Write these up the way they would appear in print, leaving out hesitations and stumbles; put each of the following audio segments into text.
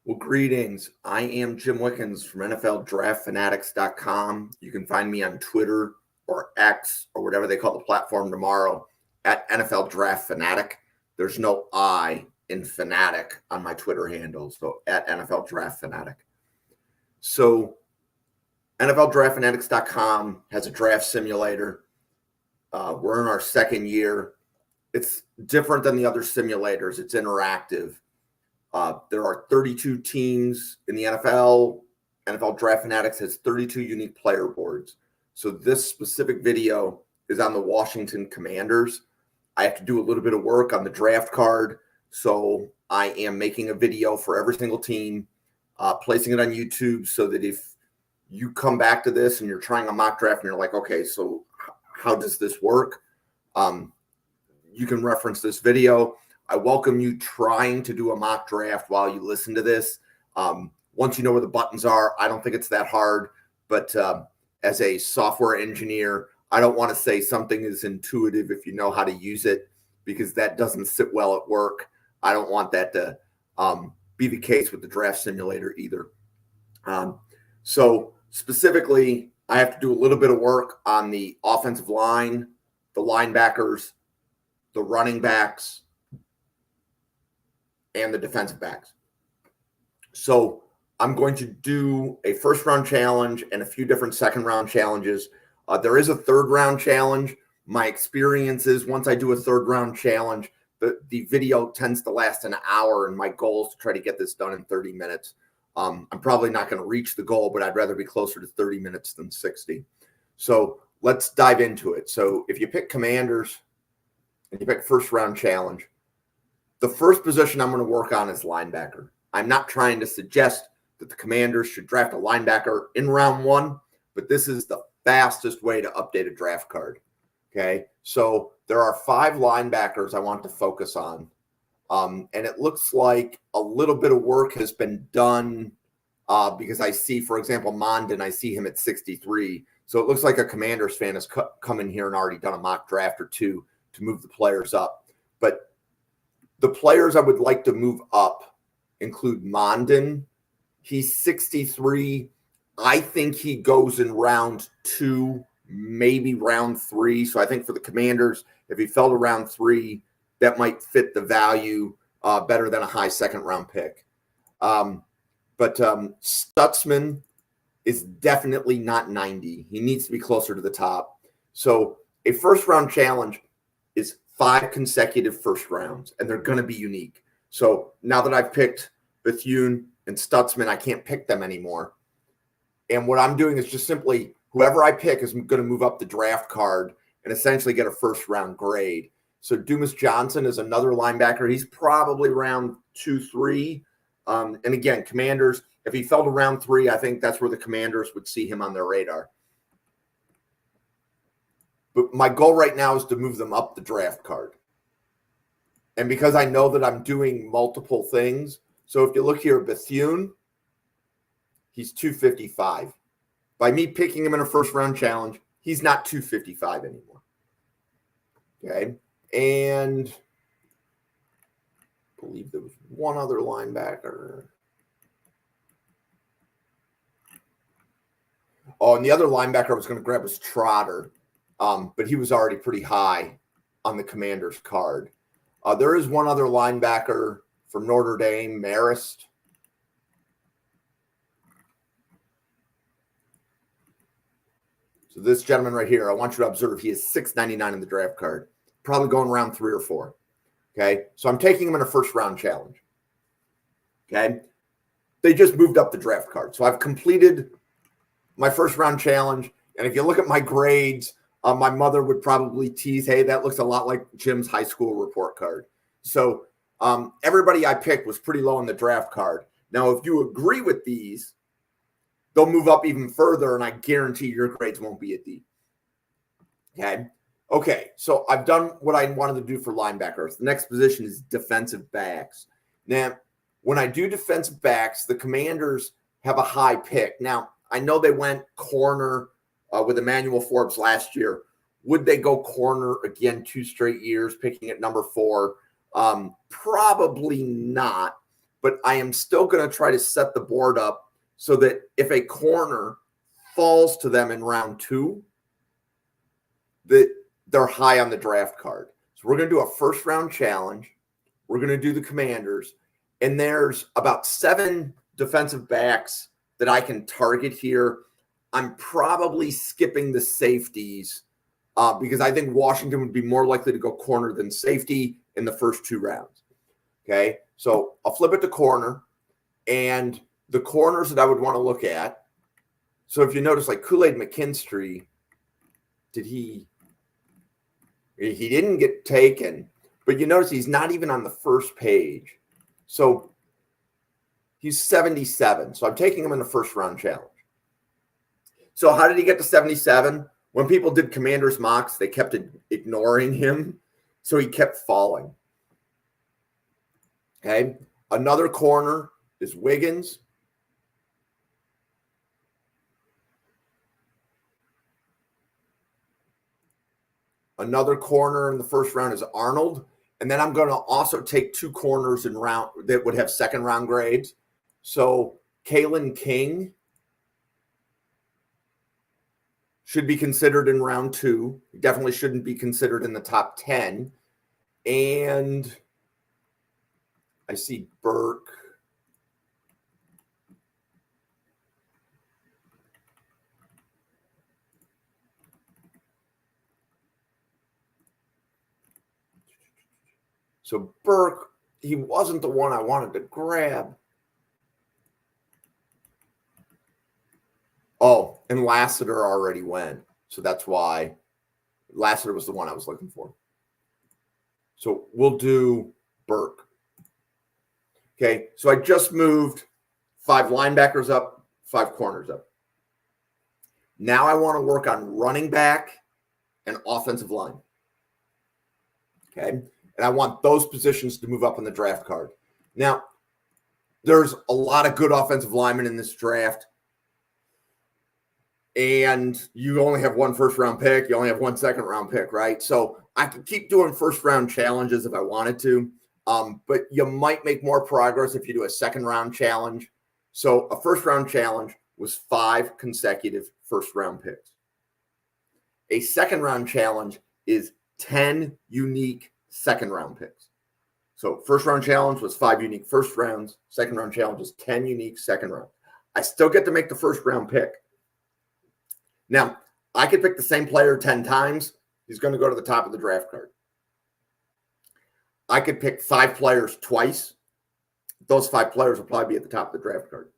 Well, greetings. I am Jim Wickens from NFLDraftFanatics.com. You can find me on Twitter or X or whatever they call the platform tomorrow at NFL Draft Fanatic. There's no I in fanatic on my Twitter handle, so at NFL Draft Fanatic. So NFLDraftFanatics.com has a draft simulator. We're in our second year. It's different than the other simulators. It's interactive. There are 32 teams in the NFL. NFL Draft Fanatics has 32 unique player boards. So this specific video is on the Washington Commanders. I have to do a little bit of work on the draft card. So I am making a video for every single team, placing it on YouTube so that if you come back to this and you're trying a mock draft and you're like, okay, so how does this work? You can reference this video. I welcome you trying to do a mock draft while you listen to this. Once you know where the buttons are, I don't think it's that hard. But as a software engineer, I don't want to say something is intuitive if you know how to use it, because that doesn't sit well at work. I don't want that to be the case with the draft simulator either. So specifically, I have to do a little bit of work on the offensive line, the linebackers, the running backs, and the defensive backs. So I'm going to do a first round challenge and a few different second round challenges. There is a third round challenge. My experience is once I do a third round challenge, the video tends to last an hour, and my goal is to try to get this done in 30 minutes. I'm probably not going to reach the goal, but I'd rather be closer to 30 minutes than 60. So let's dive into it. So if you pick Commanders and you pick first round challenge, the first position I'm going to work on is linebacker. I'm not trying to suggest that the Commanders should draft a linebacker in round one, but this is the fastest way to update a draft card. Okay, so there are 5 linebackers I want to focus on. And it looks like a little bit of work has been done because I see, for example, Mondon, I see him at 63. So it looks like a Commanders fan has come in here and already done a mock draft or two to move the players up. But the players I would like to move up include Mondon. He's 63. I think he goes in round 2, maybe round 3. So I think for the Commanders, if he fell to round 3, that might fit the value better than a high second round pick. But Stutzman is definitely not 90. He needs to be closer to the top. So a first round challenge is 5 consecutive first rounds, and they're going to be unique. So now that I've picked Bethune and Stutzman, I can't pick them anymore. And what I'm doing is just simply whoever I pick is going to move up the draft card and essentially get a first round grade. So Dumas Johnson is another linebacker. He's probably round 2, 3. And again, Commanders, if he fell to round 3, I think that's where the Commanders would see him on their radar. But my goal right now is to move them up the draft card. And because I know that I'm doing multiple things, so if you look here, Bethune, he's 255. By me picking him in a first round challenge, he's not 255 anymore. Okay. And I believe there was one other linebacker. Oh, and the other linebacker I was going to grab was Trotter. But he was already pretty high on the Commanders card. There is one other linebacker from Notre Dame, Marist. So this gentleman right here, I want you to observe, he is 699 in the draft card, probably going around 3 or 4. Okay, so I'm taking him in a first round challenge. Okay, they just moved up the draft card. So I've completed my first round challenge. And if you look at my grades, my mother would probably tease, hey, that looks a lot like Jim's high school report card. So everybody I picked was pretty low on the draft card. Now, if you agree with these, they'll move up even further, and I guarantee your grades won't be a D. Okay, so I've done what I wanted to do for linebackers. The next position is defensive backs. Now, when I do defensive backs, the Commanders have a high pick. Now, I know they went corner with Emmanuel Forbes last year. Would they go corner again 2 straight years, picking at number 4? Probably not. but I am still going to try to set the board up so that if a corner falls to them in round 2, that they're high on the draft card. So we're going to do a first round challenge. We're going to do the Commanders, and there's about 7 defensive backs that I can target here. I'm probably skipping the safeties because I think Washington would be more likely to go corner than safety in the first 2 rounds. Okay, so I'll flip it to corner, and the corners that I would want to look at. So if you notice, like Kool-Aid McKinstry, he didn't get taken, but you notice he's not even on the first page. So he's 77. So I'm taking him in the first round challenge. So how did he get to 77? When people did Commanders mocks, they kept ignoring him. So he kept falling. Okay. Another corner is Wiggins. Another corner in the first round is Arnold. And then I'm going to also take 2 corners in round that would have second round grades. So Kalen King should be considered in round 2. He definitely shouldn't be considered in the top 10. And I see Burke. So Burke, he wasn't the one I wanted to grab. Oh, and Lassiter already went. So that's why Lassiter was the one I was looking for. So we'll do Burke. Okay, so I just moved 5 linebackers up, 5 corners up. Now I want to work on running back and offensive line. Okay, and I want those positions to move up on the draft card. Now, there's a lot of good offensive linemen in this draft. And you only have 1 first round pick. You only have 1 second round pick, right? So I could keep doing first round challenges if I wanted to. But you might make more progress if you do a second round challenge. So a first round challenge was 5 consecutive first round picks. A second round challenge is 10 unique second round picks. So first round challenge was 5 unique first rounds. Second round challenge is 10 unique second rounds. I still get to make the first round pick. Now, I could pick the same player 10 times. He's going to go to the top of the draft card. I could pick 5 players twice. Those 5 players will probably be at the top of the draft card.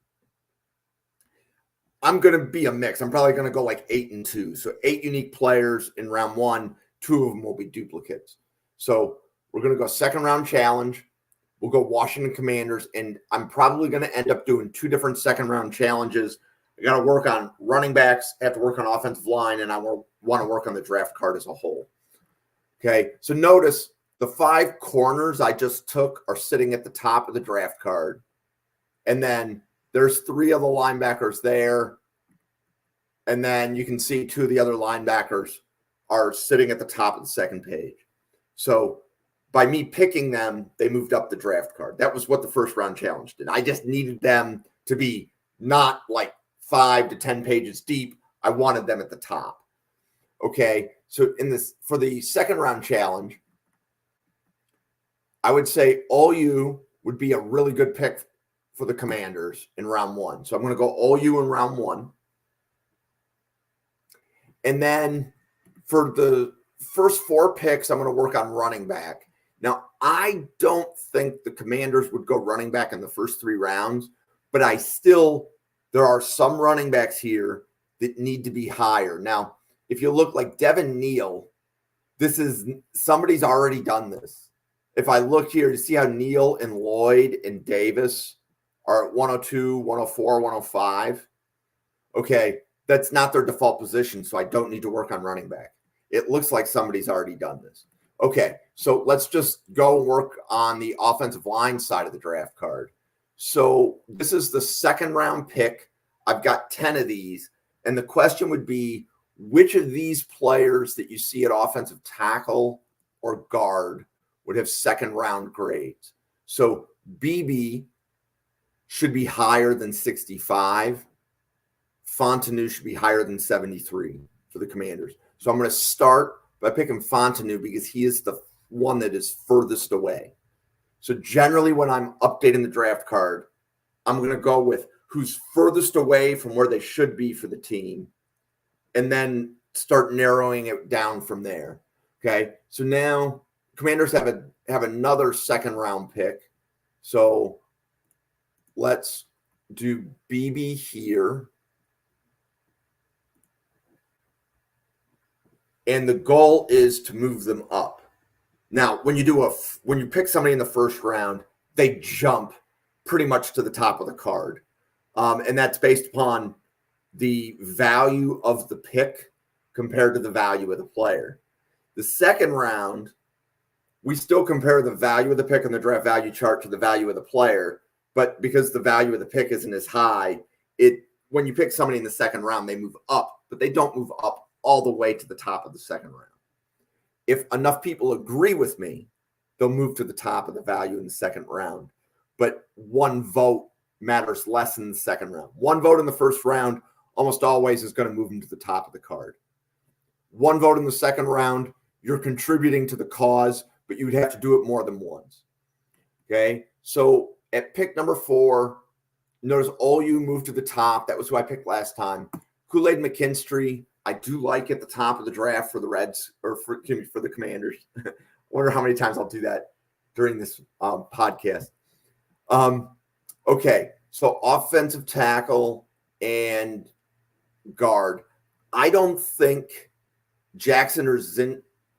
I'm going to be a mix. I'm probably going to go like 8 and 2. So 8 unique players in round 1. 2 of them will be duplicates. So we're going to go second round challenge. We'll go Washington Commanders. And I'm probably going to end up doing 2 different second round challenges. I got to work on running backs, I have to work on offensive line, and I want to work on the draft card as a whole. Okay, so notice the 5 corners I just took are sitting at the top of the draft card. And then there's 3 of the linebackers there. And then you can see 2 of the other linebackers are sitting at the top of the second page. So by me picking them, they moved up the draft card. That was what the first round challenge did. I just needed them to be not like 5 to 10 pages deep. I wanted them at the top. Okay, so for the second round challenge, I would say OU would be a really good pick for the Commanders in round 1. So I'm going to go OU in round 1. And then for the first 4 picks, I'm going to work on running back. Now, I don't think the Commanders would go running back in the first 3 rounds, but there are some running backs here that need to be higher. Now, if you look like Devin Neal, somebody's already done this. If I look here to see how Neal and Lloyd and Davis are at 102, 104, 105, okay, that's not their default position, so I don't need to work on running back. It looks like somebody's already done this. Okay, so let's just go work on the offensive line side of the draft card. So this is the second round pick. I've got 10 of these. And the question would be, which of these players that you see at offensive tackle or guard would have second round grades? So BB should be higher than 65. Fontenot should be higher than 73 for the Commanders. So I'm going to start by picking Fontenot because he is the one that is furthest away. So generally when I'm updating the draft card, I'm going to go with who's furthest away from where they should be for the team and then start narrowing it down from there. Okay. So now Commanders have another second round pick. So let's do BB here. And the goal is to move them up. Now, when you pick somebody in the first round, they jump pretty much to the top of the card. And that's based upon the value of the pick compared to the value of the player. The second round, we still compare the value of the pick on the draft value chart to the value of the player, but because the value of the pick isn't as high, when you pick somebody in the second round, they move up, but they don't move up all the way to the top of the second round. If enough people agree with me, they'll move to the top of the value in the second round. But one vote matters less in the second round. One vote in the first round almost always is going to move them to the top of the card. One vote in the second round, you're contributing to the cause, but you'd have to do it more than once. Okay, so at pick number 4, notice OU moved to the top. That was who I picked last time. Kool-Aid McKinstry, I do like at the top of the draft for the Reds, or for the Commanders. I wonder how many times I'll do that during this podcast. Okay, so offensive tackle and guard. I don't think Jackson or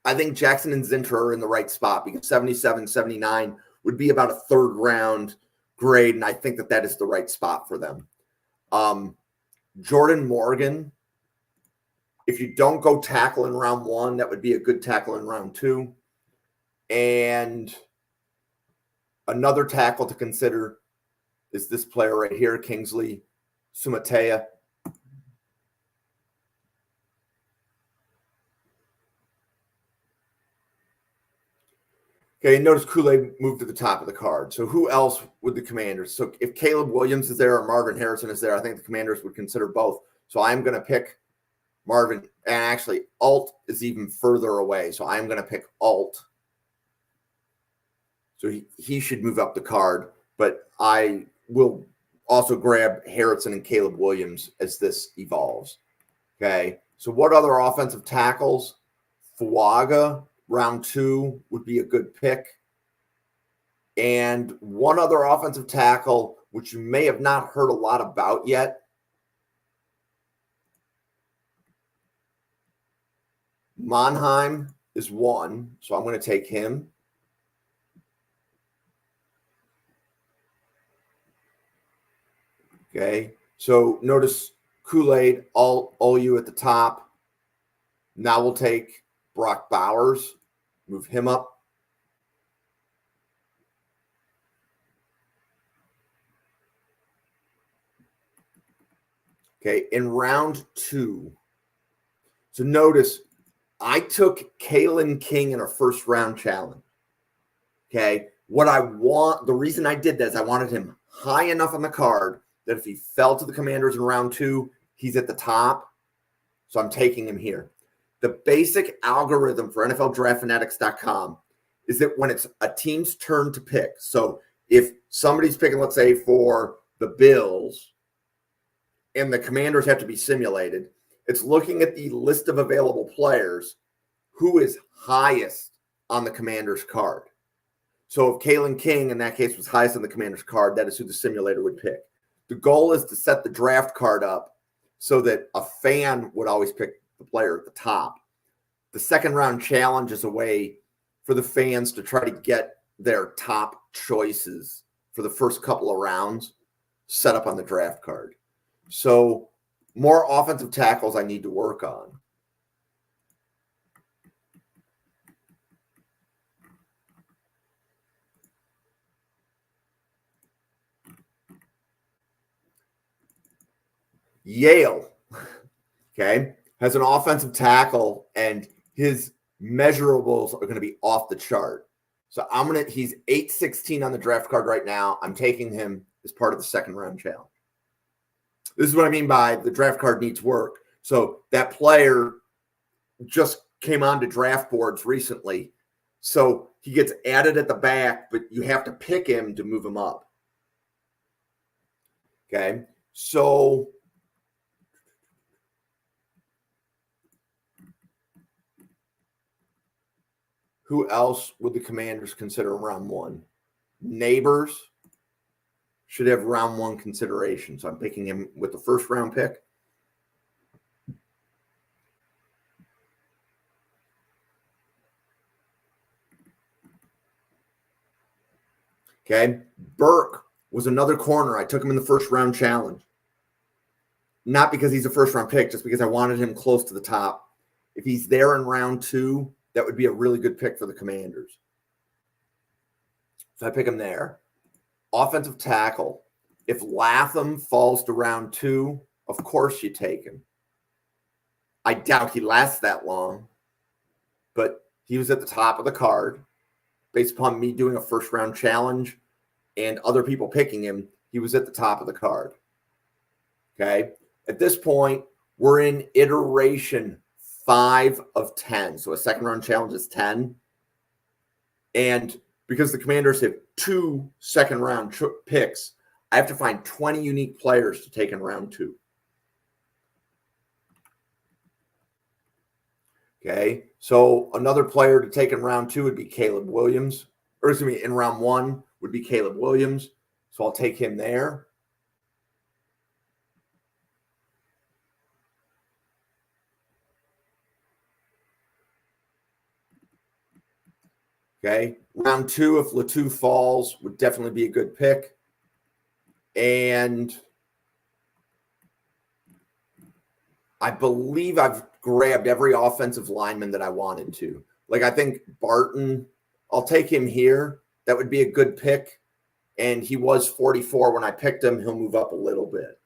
I think Jackson and Zinter are in the right spot because 77, 79 would be about a third round grade, and I think that is the right spot for them. Jordan Morgan, if you don't go tackle in round 1, that would be a good tackle in round 2. And another tackle to consider is this player right here, Kingsley Sumatea. Okay, notice Kool-Aid moved to the top of the card. So who else would the Commanders? So if Caleb Williams is there or Marvin Harrison is there, I think the Commanders would consider both. So I'm going to pick Marvin. And actually, Alt is even further away. So I'm going to pick Alt. So he should move up the card. But I will also grab Harrison and Caleb Williams as this evolves. Okay, so what other offensive tackles? Fuaga, round 2 would be a good pick. And one other offensive tackle, which you may have not heard a lot about yet. Monheim is one, so I'm going to take him. Okay, so notice Kool-Aid, all OU at the top. Now we'll take Brock Bowers, move him up. Okay, in round 2. So notice I took Kalen King in a first round challenge. Okay, the reason I did that is I wanted him high enough on the card that if he fell to the Commanders in round 2, he's at the top. So I'm taking him here. The basic algorithm for NFLDraftFanatics.com is that when it's a team's turn to pick, so if somebody's picking, let's say, for the Bills and the Commanders have to be simulated, it's looking at the list of available players who is highest on the Commanders card. So if Kalen King, in that case, was highest on the Commanders card, that is who the simulator would pick. The goal is to set the draft card up so that a fan would always pick the player at the top. The second round challenge is a way for the fans to try to get their top choices for the first couple of rounds set up on the draft card. So more offensive tackles I need to work on. Yale, okay, has an offensive tackle, and his measurables are going to be off the chart. So he's 8'16" on the draft card right now. I'm taking him as part of the second round challenge. This is what I mean by the draft card needs work. So that player just came onto draft boards recently. So he gets added at the back, but you have to pick him to move him up. Okay. So who else would the Commanders consider round one? Neighbors should have round one consideration. So I'm picking him with the first round pick. Okay. Burke was another corner. I took him in the first round challenge. Not because he's a first round pick, just because I wanted him close to the top. If he's there in round two, that would be a really good pick for the Commanders. So I pick him there. Offensive tackle. If Latham falls to round two, of course you take him. I doubt he lasts that long, but he was at the top of the card. Based upon me doing a first round challenge and other people picking him, he was at the top of the card. Okay. At this point, we're in iteration 5 of 10. So a second round challenge is 10. And because the Commanders have 2 second round picks, I have to find 20 unique players to take in round 2. Okay, so another player to take in round 2 would be Caleb Williams. Or excuse me, in round 1 would be Caleb Williams. So I'll take him there. Okay, round 2, if Latu falls, would definitely be a good pick. And I believe I've grabbed every offensive lineman that I wanted to. Like, I think Barton, I'll take him here. That would be a good pick. And he was 44 when I picked him. He'll move up a little bit.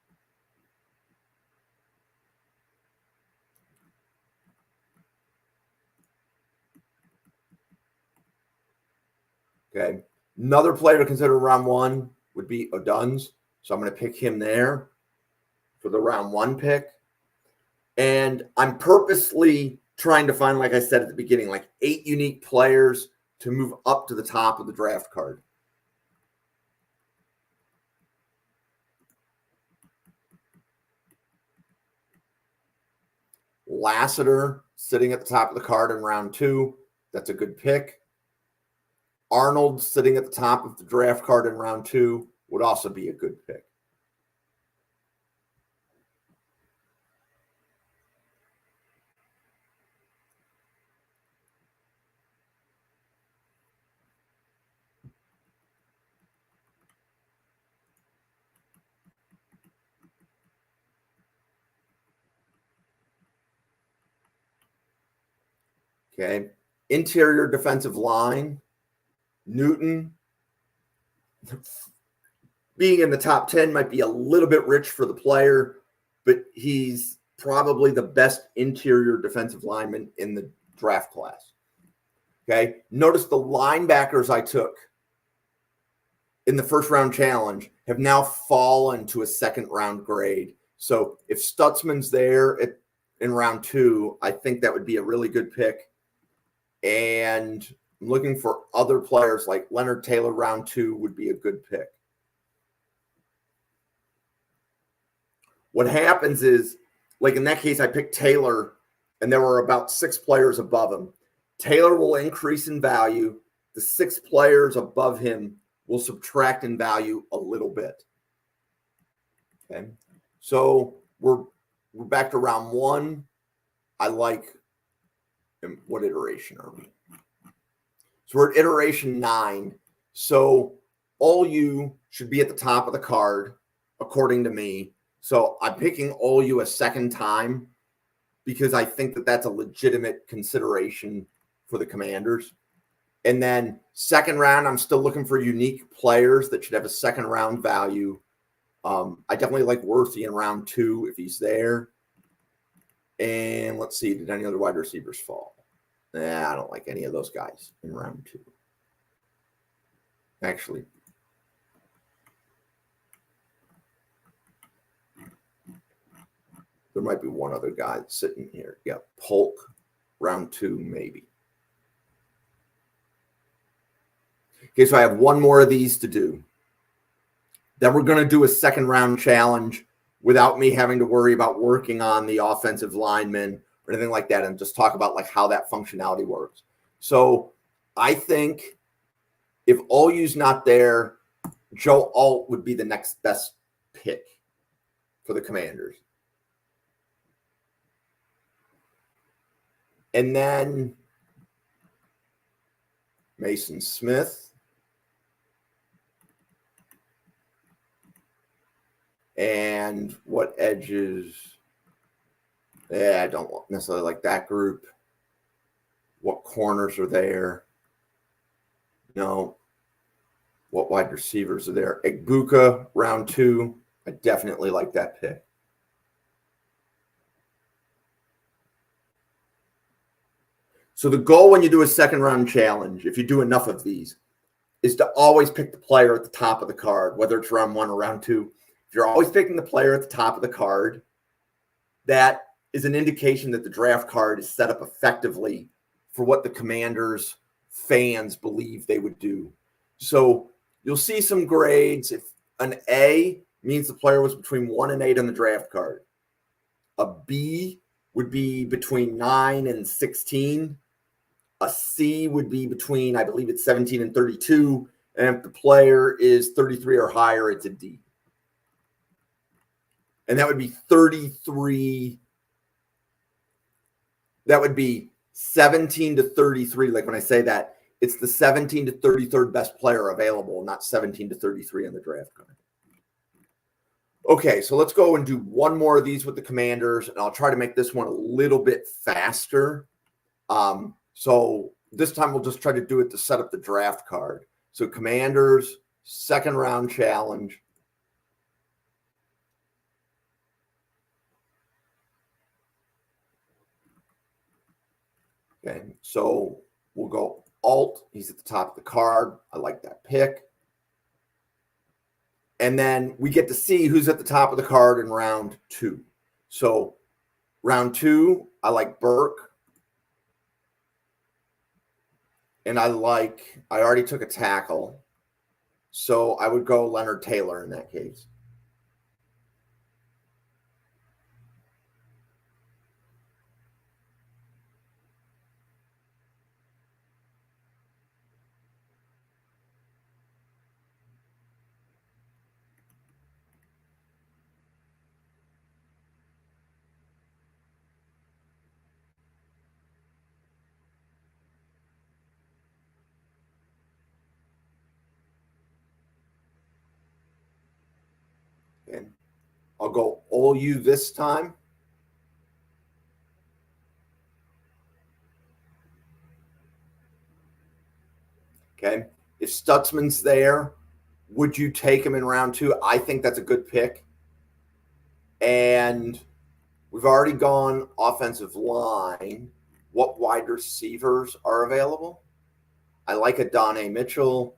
Okay. Another player to consider round 1 would be Oduns. So I'm going to pick him there for the round 1 pick. And I'm purposely trying to find, like I said at the beginning, like 8 unique players to move up to the top of the draft card. Lassiter sitting at the top of the card in round 2. That's a good pick. Arnold sitting at the top of the draft card in round 2 would also be a good pick. Okay. Interior defensive line. Newton being in the top 10 might be a little bit rich for the player, but he's probably the best interior defensive lineman in the draft class. Okay. Notice the linebackers I took in the first round challenge have now fallen to a second round grade. So if Stutzman's there in round 2, I think that would be a really good pick. And I'm looking for other players like Leonard Taylor, round 2 would be a good pick. What happens is, like in that case, I picked Taylor and there were about 6 players above him. Taylor will increase in value. The 6 players above him will subtract in value a little bit. Okay. So we're back to round 1. I like, what iteration are we? So we're at iteration 9. So all you should be at the top of the card, according to me. So I'm picking all you a second time because I think that that's a legitimate consideration for the Commanders. And then second round, I'm still looking for unique players that should have a second round value. I definitely like Worthy in round 2 if he's there. And let's see, did any other wide receivers fall? I don't like any of those guys in round 2. Actually, There might be one other guy sitting here. Yeah, Polk, round 2, maybe. Okay, so I have one more of these to do. Then we're going to do a second round challenge without me having to worry about working on the offensive linemen or anything like that, and just talk about like how that functionality works. So I think if Olu's not there, Joe Alt would be the next best pick for the Commanders. And then Mason Smith. And what edges? Yeah, I don't necessarily like that group. What corners are there? No. What wide receivers are there? Egbuka, round 2. I definitely like that pick. So the goal when you do a second round challenge, if you do enough of these, is to always pick the player at the top of the card, whether it's round 1 or round 2. If you're always picking the player at the top of the card, that is an indication that the draft card is set up effectively for what the Commanders fans believe they would do. So you'll see some grades. If an A means the player was between 1 and 8 on the draft card, a B would be between 9 and 16. A C would be between, I believe it's 17 and 32. And if the player is 33 or higher, it's a D. And that would be 33. That would be 17 to 33. Like when I say that, it's the 17 to 33rd best player available, not 17 to 33 on the draft card. Okay, so let's go and do one more of these with the Commanders, and I'll try to make this one a little bit faster. So this time we'll just try to do it to set up the draft card. So Commanders, second round challenge. Okay, so we'll go Alt. He's at the top of the card. I like that pick. And then we get to see who's at the top of the card in round 2. So round 2, I like Burke. And I already took a tackle. So I would go Leonard Taylor in that case. And I'll go Olu this time. Okay. If Stutzman's there, would you take him in round 2? I think that's a good pick. And we've already gone offensive line. What wide receivers are available? I like Adonai Mitchell.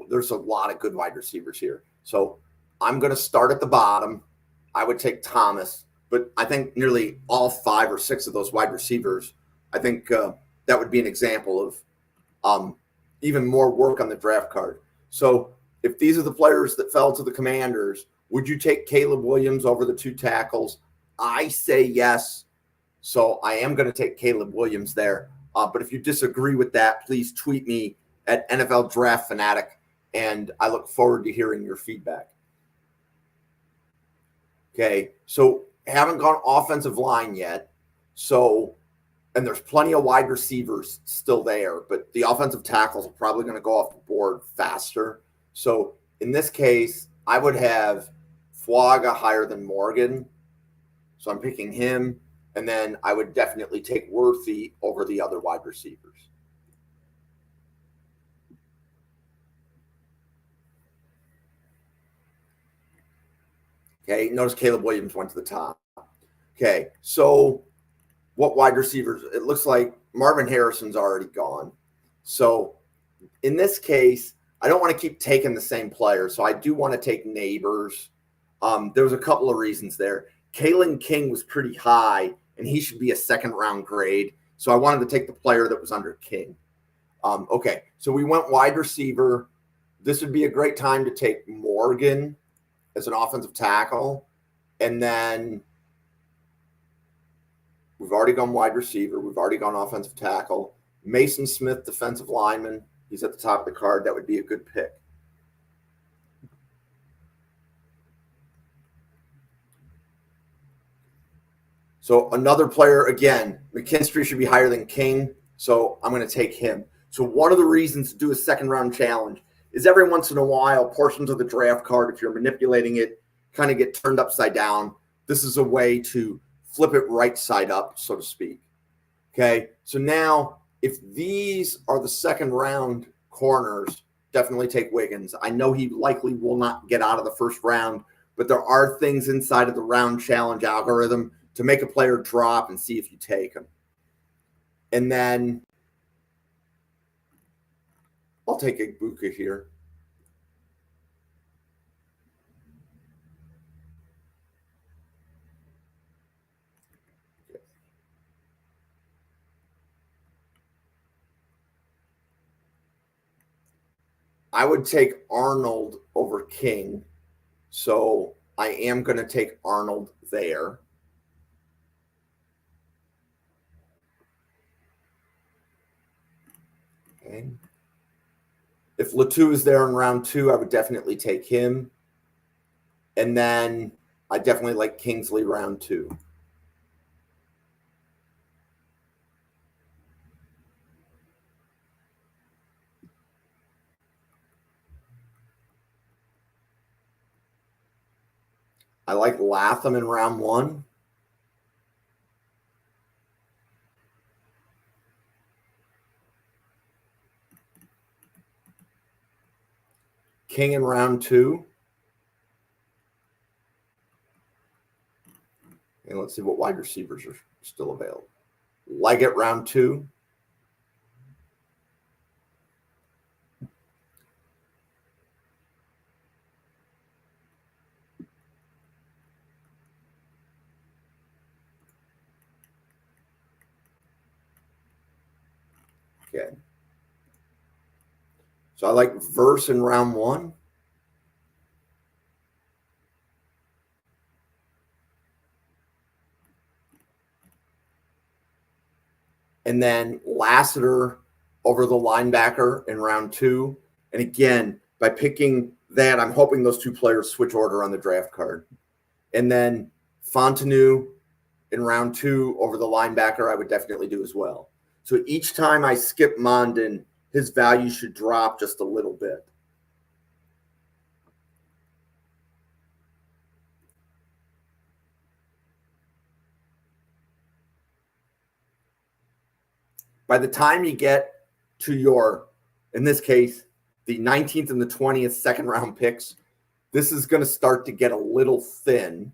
There's a lot of good wide receivers here. So I'm going to start at the bottom. I would take Thomas, but I think nearly all 5 or 6 of those wide receivers, I think that would be an example of even more work on the draft card. So if these are the players that fell to the Commanders, would you take Caleb Williams over the 2 tackles? I say yes. So I am going to take Caleb Williams there. But if you disagree with that, please tweet me at NFL Draft Fanatic, and I look forward to hearing your feedback. Okay, so haven't gone offensive line yet. So, and there's plenty of wide receivers still there, but the offensive tackles are probably going to go off the board faster. So in this case, I would have Fuaga higher than Morgan. So I'm picking him. And then I would definitely take Worthy over the other wide receivers. Okay, notice Caleb Williams went to the top. Okay, so what wide receivers? It looks like Marvin Harrison's already gone. So in this case, I don't want to keep taking the same player. So I do want to take Neighbors. There was a couple of reasons there. Kalen King was pretty high, and he should be a second round grade. So I wanted to take the player that was under King. Okay, so we went wide receiver. This would be a great time to take Morgan as an offensive tackle. And then we've already gone wide receiver. We've already gone offensive tackle. Mason Smith, defensive lineman. He's at the top of the card. That would be a good pick. So another player, again, McKinstry should be higher than King. So I'm going to take him. So one of the reasons to do a second round challenge is every once in a while, portions of the draft card, if you're manipulating it, kind of get turned upside down. This is a way to flip it right side up, so to speak. Okay, so now if these are the second round corners, definitely take Wiggins. I know he likely will not get out of the first round, but there are things inside of the round challenge algorithm to make a player drop and see if you take him. And then I'll take Igbuka here. I would take Arnold over King. So I am going to take Arnold there. Okay. If Latu is there in round 2, I would definitely take him. And then I definitely like Kingsley round 2. I like Latham in round 1. King in round 2. And let's see what wide receivers are still available. Leggett round 2. Okay. So I like Verse in round 1. And then Lassiter over the linebacker in round 2. And again, by picking that, I'm hoping those two players switch order on the draft card. And then Fontenot in round 2 over the linebacker, I would definitely do as well. So each time I skip Mondin, his value should drop just a little bit. By the time you get to your, in this case, the 19th and the 20th second round picks, this is going to start to get a little thin.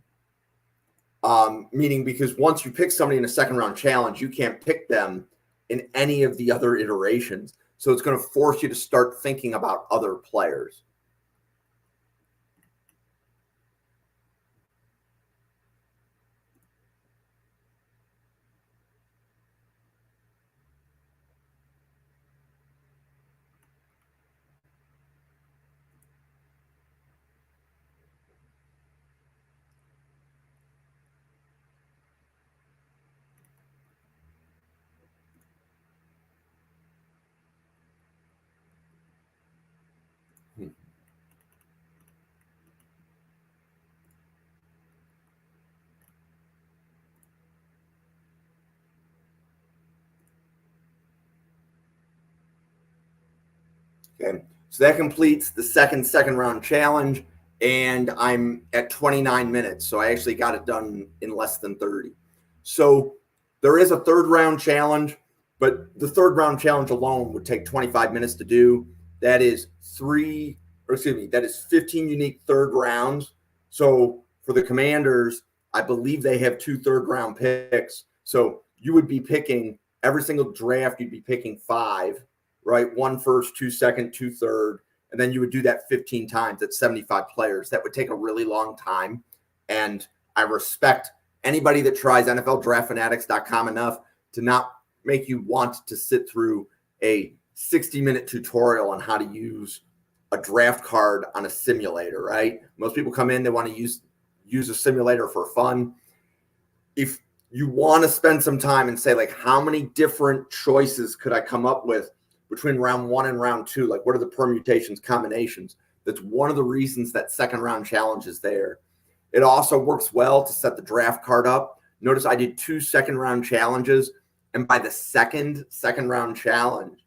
Meaning because once you pick somebody in a second round challenge, you can't pick them in any of the other iterations. So it's going to force you to start thinking about other players. Okay, so that completes the second round challenge, and I'm at 29 minutes. So I actually got it done in less than 30. So there is a third round challenge, but the third round challenge alone would take 25 minutes to do. That is 15 unique third rounds. So for the Commanders, I believe they have 2 third round picks. So you would be picking every single draft, you'd be picking 5, right? 1 first, 2 second, 2 third. And then you would do that 15 times. That's 75 players. That would take a really long time. And I respect anybody that tries NFLDraftFanatics.com enough to not make you want to sit through a 60-minute tutorial on how to use a draft card on a simulator, right? Most people come in, they want to use a simulator for fun. If you want to spend some time and say, like, how many different choices could I come up with between round 1 and round 2? Like, what are the permutations, combinations? That's one of the reasons that second round challenge is there. It also works well to set the draft card up. Notice I did 2 second round challenges, and by the second round challenge,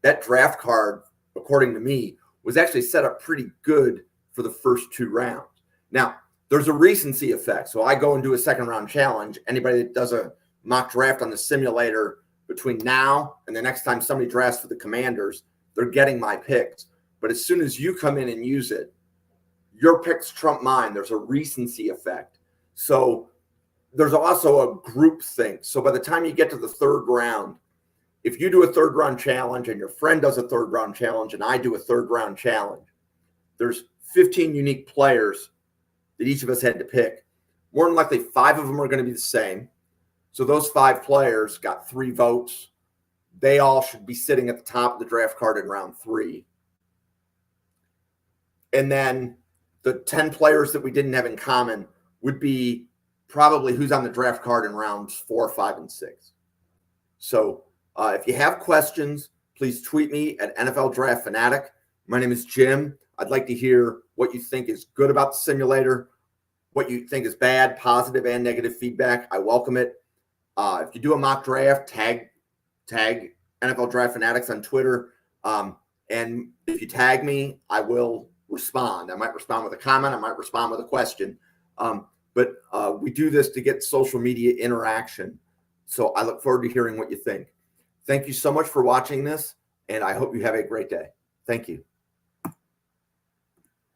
that draft card, according to me, was actually set up pretty good for the first 2 rounds. Now, there's a recency effect. So I go and do a second round challenge. Anybody that does a mock draft on the simulator between now and the next time somebody drafts for the Commanders, they're getting my picks. But as soon as you come in and use it, your picks trump mine. There's a recency effect. So there's also a group thing. So by the time you get to the 3rd round, if you do a 3rd round challenge and your friend does a 3rd round challenge and I do a 3rd round challenge, there's 15 unique players that each of us had to pick. More than likely, 5 of them are going to be the same. So those 5 players got 3 votes. They all should be sitting at the top of the draft card in round 3. And then the 10 players that we didn't have in common would be probably who's on the draft card in rounds 4, 5, and 6. So if you have questions, please tweet me at NFL Draft Fanatic. My name is Jim. I'd like to hear what you think is good about the simulator, what you think is bad, positive and negative feedback. I welcome it. If you do a mock draft, tag NFL Draft Fanatics on Twitter. And if you tag me, I will respond. I might respond with a comment. I might respond with a question. But we do this to get social media interaction. So I look forward to hearing what you think. Thank you so much for watching this, and I hope you have a great day. Thank you.